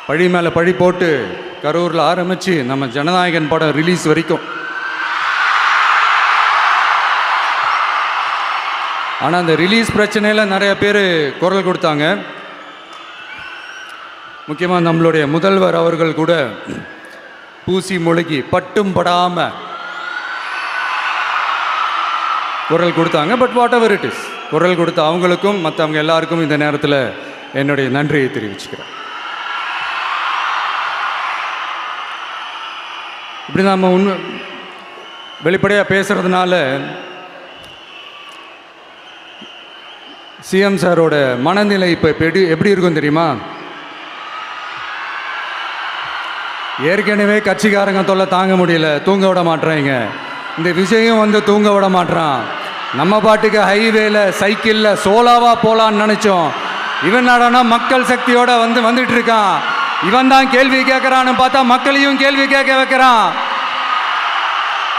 பழி மேலே பழி போட்டு கரூரில் ஆரம்பித்து நம்ம ஜனநாயகன் படம் ரிலீஸ் வரைக்கும். ஆனால் அந்த ரிலீஸ் பிரச்சனையில் நிறைய பேர் குரல் கொடுத்தாங்க. முக்கியமாக நம்மளுடைய முதல்வர் அவர்கள் கூட பூசி மொழிகி பட்டும் படாமல் குரல் கொடுத்தாங்க. But what ever it is, குரல் கொடுத்த அவங்களுக்கும் மற்றவங்க எல்லாருக்கும் இந்த நேரத்தில் என்னுடைய நன்றியை தெரிவிச்சுக்கிறேன். இப்படி நாம் வெளிப்படையாக பேசுகிறதுனால சிஎம் சாரோட மனநிலை இப்போ எப்படி இருக்கும் தெரியுமா? ஏற்கனவே கட்சிக்காரங்க தொல்லை தாங்க முடியல, தூங்க விட மாட்டேறாங்க. இந்த விஜயும் தூங்க விட மாட்டான். நம்ம பாட்டுக்கு ஹைவேல சைக்கிளில் சோலாவாக போகலான்னு நினச்சோம். இவன் நடனா மக்கள் சக்தியோட வந்துட்டு இருக்கான். இவன் தான் கேள்வி கேட்குறான்னு பார்த்தா மக்களையும் கேள்வி கேட்க வைக்கிறான்.